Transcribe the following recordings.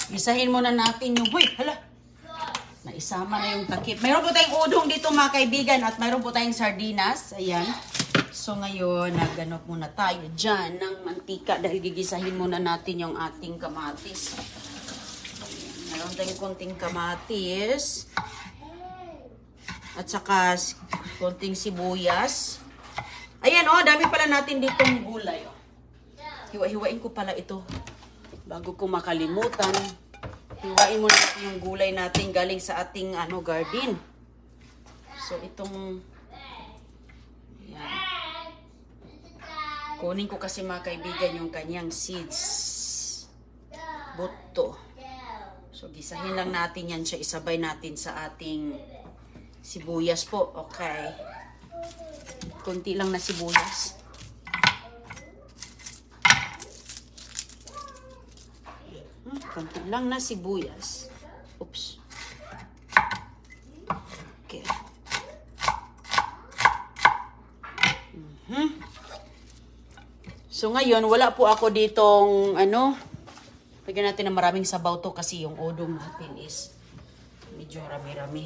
Isahin muna natin yung, huy, hala. Naisama na yung takip. Mayroon po tayong udong dito mga kaibigan at mayroon po tayong sardinas. Ayan. So ngayon, nagganap muna tayo dyan ng mantika dahil gigisahin muna natin yung ating kamatis. Mayroon tayong konting kamatis. At saka konting sibuyas. Ayan oh, dami pala natin ditong gulay. Oh. Hiwa-hiwain ko pala ito. Bago ko makalimutan. Hiwain muna natin yung gulay natin galing sa ating garden. So itong yan. Kunin ko kasi mga kaibigan yung kanyang seeds. Buto. So gisahin lang natin yan siya, isabay natin sa ating sibuyas po. Okay. Kunti lang na sibuyas. Kunti lang na sibuyas. Oops. Okay. So ngayon, wala po ako ditong lagyan natin ng maraming sabaw to kasi yung udong natin is medyo rami-rami.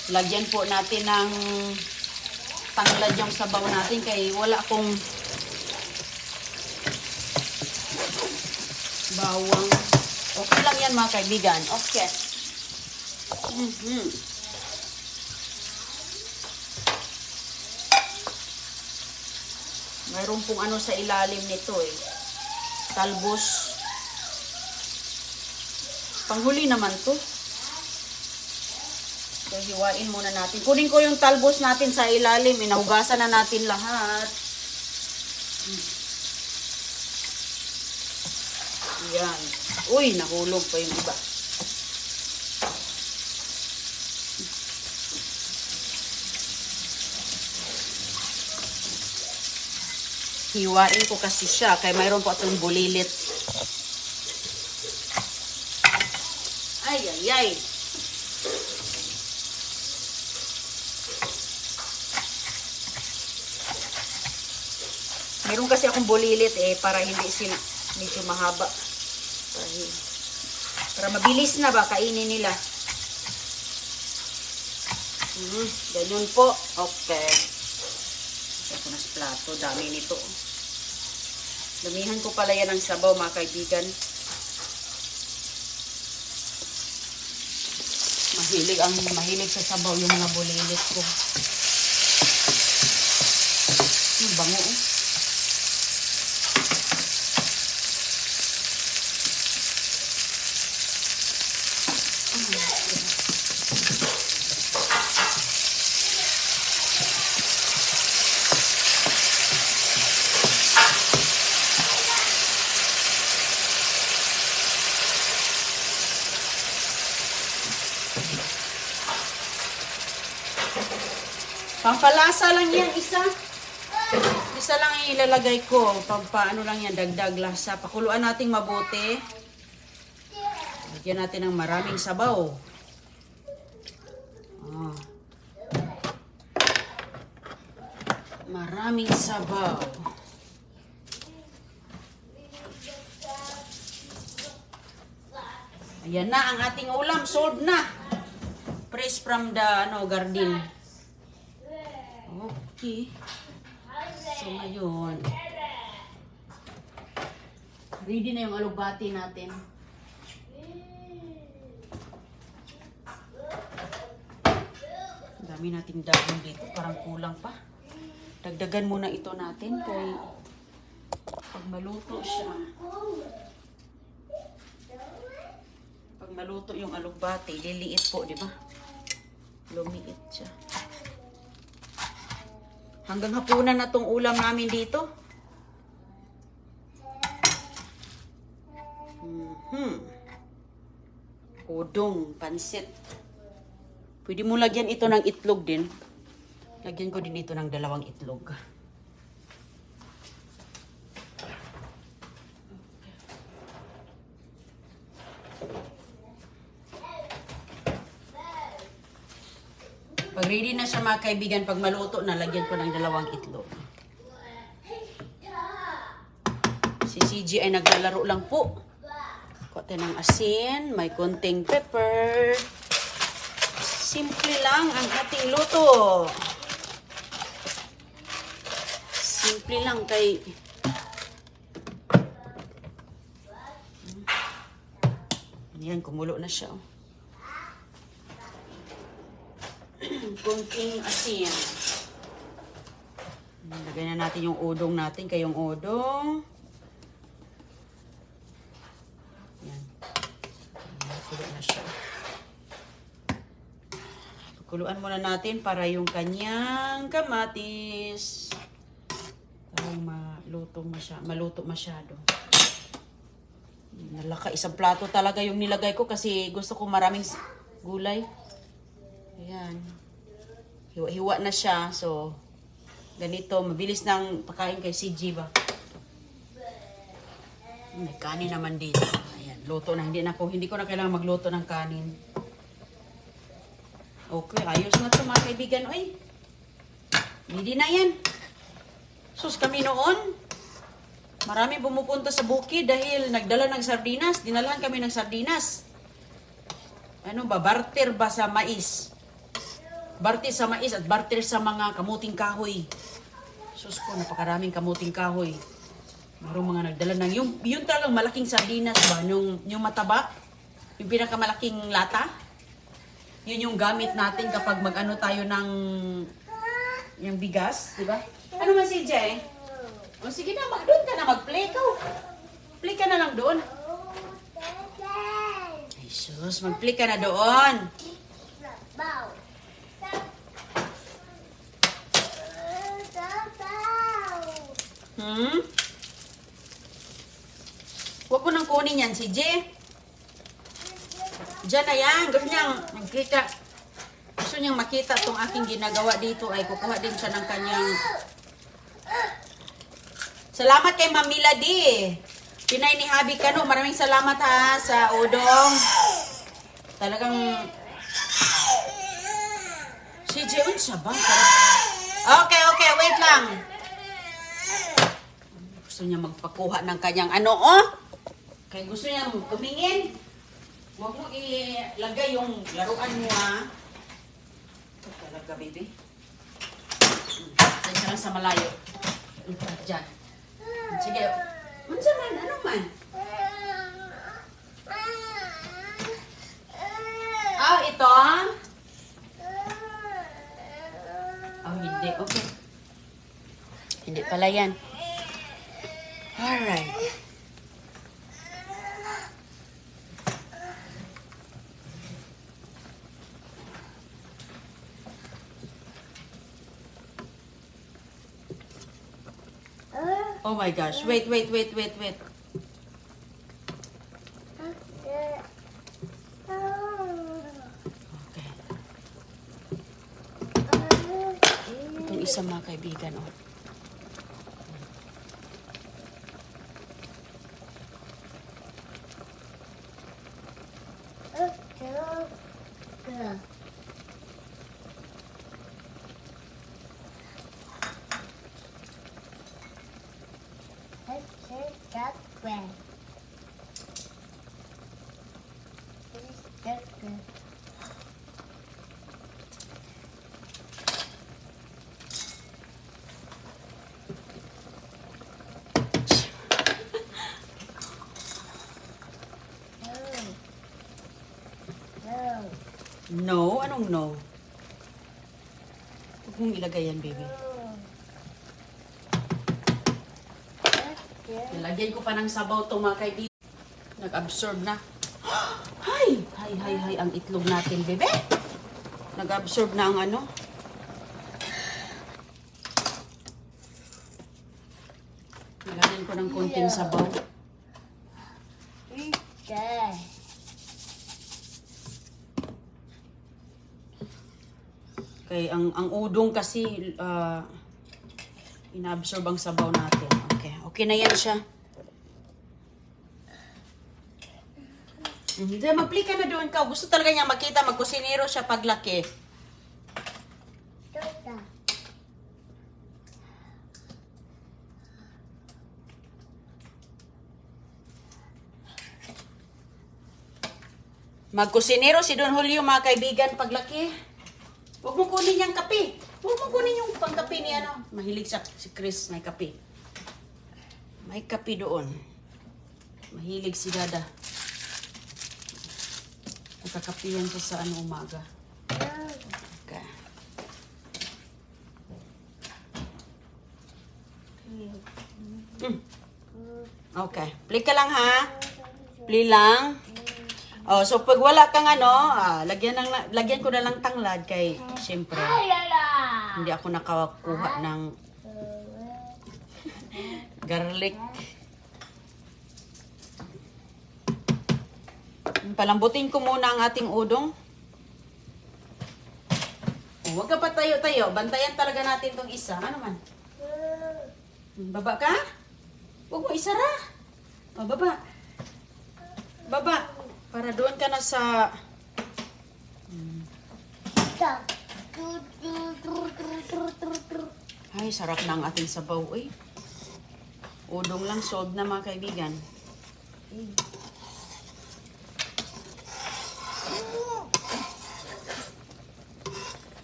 Lagyan po natin ng tanglad yung sabaw natin kaya wala akong bawang. Okay lang yan mga kaibigan. Okay. Mayroon pong sa ilalim nito eh. Talbos. Panghuli naman to. So, hiwain muna natin. Kunin ko yung talbos natin sa ilalim. Inahugasan na natin lahat. Yan. Uy, nahulog pa yung iba. Hiwain ko kasi siya. Kaya mayroon po itong bulilit. Ay, ay, ay. Mayroon kasi akong bulilit para hindi sila medyo mahaba. Para mabilis na ba kainin nila. Ganyan po. Okay. Ito na sa plato. Dami nito. Damihan ko pala yan ng sabaw mga kaibigan. Mahilig sa sabaw yung mga bulilit ko. Bango oh. Pampalasa lang yan, isa. Isa lang yung ilalagay ko. Pampaano lang yan, dagdag lasa. Pakuluan natin mabuti. Lagyan natin ng maraming sabaw. Maraming sabaw. Ayan na ang ating ulam. Sold na. Fresh from the garden. Okay. So ngayon, ready na yung alugbati natin. Dami nating dahon dito. Parang kulang pa. Dagdagan muna ito natin kay pag maluto siya. Pag maluto yung alugbati, liliit po, di ba? Lumiit siya. Hanggang hapunan na tong ulam namin dito. Udong, pansit. Pwede mo lagyan ito ng itlog din. Lagyan ko din ito ng 2 itlog. Pag ready na siya mga kaibigan, pag maluto na, lagyan ko ng 2 itlog. Si CG ay naglalaro lang po. Kuha tayo ng asin, may konting pepper. Simple lang ang ating luto. Simple lang kay... Yan, kumulo na siya. Konting asin. Lagay na natin yung udong natin, kayong udong. Yan. Kumulo na siya. Kuluan muna natin para yung kanyang kamatis. Para maluto masyado. Nalaka, isang plato talaga yung nilagay ko kasi gusto ko maraming gulay. Ayan. Hiwa-hiwa na siya. So, ganito. Mabilis nang pakain kay CG ba. May kanin naman dito. Ayan. Luto na. Hindi ko na kailangan magluto ng kanin. Okay. Ayos na ito mga kaibigan. Uy. Hindi na yan. Sus, kami noon. Marami pumupunta sa bukid dahil nagdala ng sardinas. Dinalahan kami ng sardinas. Ano ba? Barter ba sa mais? Barter sa mais at barter sa mga kamuting kahoy. Sus ko, napakaraming kamuting kahoy. Mayroong mga nagdala ng... Yung talagang malaking sardinas ba? Yung mataba? Yung pinakamalaking lata? Yun yung gamit natin kapag mag-ano tayo ng... Yung bigas, di ba? Ano man si Jay? O sige na, doon ka na, mag-play ka. Play ka na lang doon. Ay sus, mag-play ka na doon. Huwag mo nang kunin yan, si Jay. Diyan na yan, gusto niyang magkita. Gusto niyang makita itong aking ginagawa dito ay kukuha din siya ng kanyang... Salamat kay Ma'am Milady. Pinay ni Habi Kano. Maraming salamat ha sa udong. Talagang... Si Jeon siya ba? Okay, wait lang. Gusto niya magpakuha ng kanyang ano, oh? Kaya gusto niya tumingin. Huwag mo ilagay yung laruan mo, ha? Talaga, baby. Tayo lang sa malayo. Diyan. Sige. Unsa man? Ano man? Ito? Hindi. Okay. Hindi pala yan. Alright. Oh my gosh. Wait. Okay. Itong isa mga kaibigan, oh. No? Anong no? Huwag mong ilagay yan, baby. Nilagyan ko pa ng sabaw itong mga kaibigan. Nag-absorb na. Hay! Ang itlog natin, bebe. Nag-absorb na ang ano. Nilagyan ko ng konting sabaw. Okay, ang udong kasi inaabsorb ang sabaw natin. Okay na yan siya. Hindi, mag-play ka na doon ka. Gusto talaga niya makita, magkusinero siya paglaki. Magkusinero si Don Julio, mga kaibigan, paglaki. Huwag mo kunin yung kape. Huwag mo kunin yung pangkape ni ano. Mahilig si Chris, may kape. May kape doon. Mahilig si Dada. Nagkakapihan siya sa ano umaga. Okay. Okay. Play ka lang ha. Play lang. Oh, so pag wala kang ano, lagyan ko na lang tanglad kay syempre hindi ako nakakuha ng garlic. Palambutin ko muna ang ating udong. Oh, huwag ka pa tayo-tayo. Bantayan talaga natin tong isa. Ano man? Baba ka? Huwag mo isara. Oh, baba. Baba. Para doon ka na sa... Ay, sarap na ang ating sabaw. Uy. Udong lang, solved na mga kaibigan.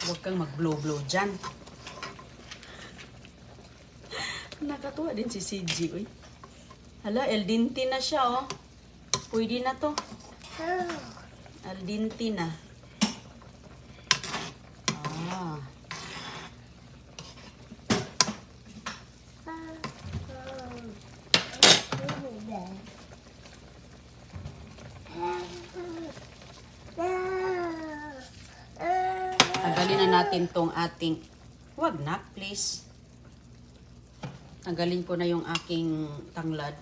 Huwag kang mag-blow-blow dyan. Nakatuwa din si CG. Uy. Hala, el dente na siya, oh. Pwede na to. Al dente na. Ah. Tanggalin na natin tong ating... Wag na, please. Tanggalin ko na yung aking tanglad.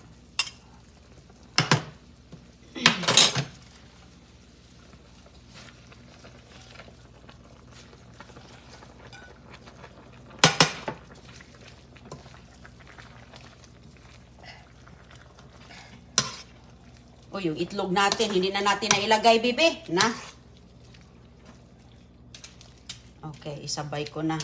O, yung itlog natin, hindi na natin na ilagay, bibi. Na. Okay, isabay ko na.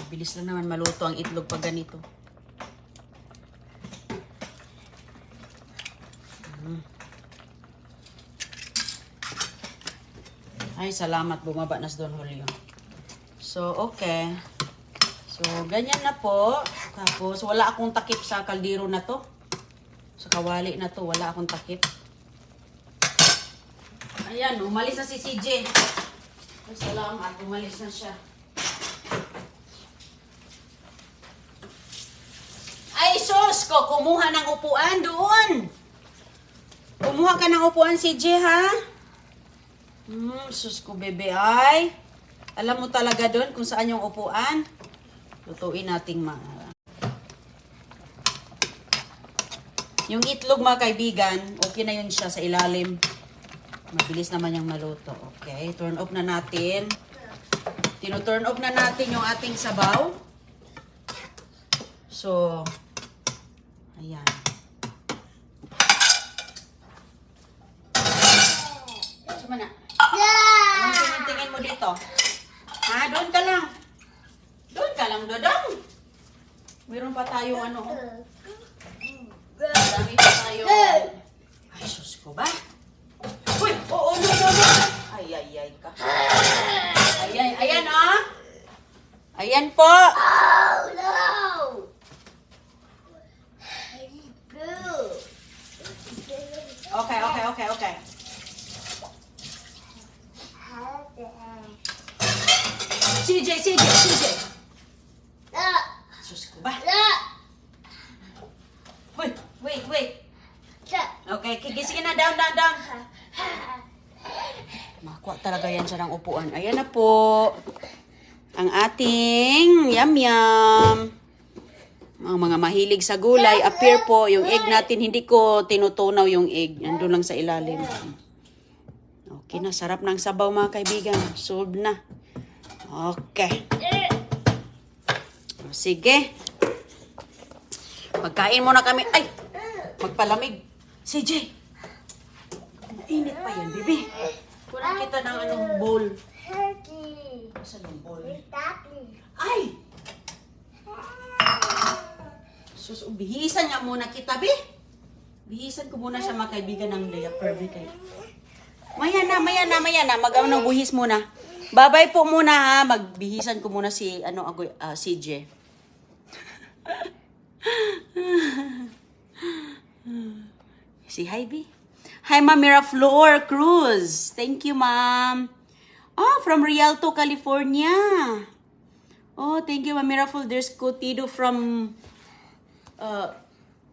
Bilis lang naman maluto ang itlog pag ganito. Ay, salamat. Bumaba na si Don Julio. So, okay. So, ganyan na po. Tapos, wala akong takip sa kaldero na to. Sa kawali na to, wala akong takip. Ayan, umalis na si CJ. Ay, salamat. Umalis na siya. Ay, sus ko. Kumuha ng upuan doon. Kumuha ka ng upuan, CJ, ha? Sus ko, bebe, ay. Alam mo talaga doon kung saan yung upuan. Lutuin nating yung itlog, mga kaibigan, okay na yun siya sa ilalim. Mabilis naman yung maluto. Okay, turn off na natin. Tino-turn off na natin yung ating sabaw. So, ayan. Suma na. Anong tingin mo dito? Ha? Doon ka lang. Doon ka lang, Dodong. Meron pa tayo ano. Marami pa tayo. Ay, sus ko ba? Uy! Oo, no. Ay, ka. Ayan, ah. Ayan po. Oh, no! Okay. CJ. Sus ko ba? Wait. Okay, kigisingin na. Down. Makuha talaga yan siya ng upuan. Ayan na po. Ang ating yum. Ang mga mahilig sa gulay, appear po. Yung egg natin, hindi ko tinutunaw yung egg. Nandun lang sa ilalim. Okay na, sarap ng sabaw, mga kaibigan. Solved na. Okay. Sige. Pagkain muna kami. Ay! Magpalamig. CJ! Mainit pa yan, bibi. Kulang kita ng anong bowl. Saan yung bowl? Sus, bihisan nga muna kita, be. Bihisan ko muna siya mga kaibigan ng diaper, be. Maya na. Mag-ano ng buhis muna. Babay po muna ha. Magbihisan ko muna si, CJ. Si hi, be. Hi, Ma'am Miraflor Cruz. Thank you, Ma'am. Oh, from Rialto, California. Oh, thank you, Ma'am Miraflor. There's Cotido from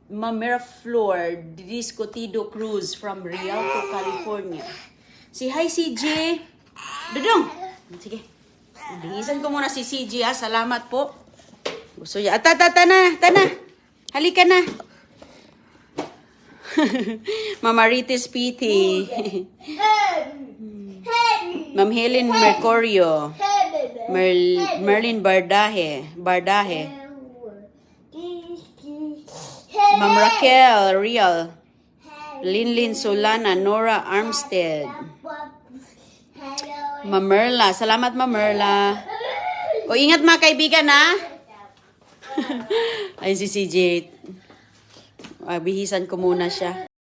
Ma'am Miraflor. This Cotido Cruz from Rialto, California. Si hi, CJ. Dudong. Sige. Bihisan ko muna si CJ, ha. Salamat po. Gusto niya. Tana. Halika na. Mamarites Piti. Ma'am Helen Mercurio. Merlin Bardahe. Ma'am Raquel Real. Linlin Solana. Nora Armstead. Ma'am Merla. Salamat, Ma'am Merla. O, ingat mga kaibigan, ha? Ay, si CJ. Bihisan ko muna siya.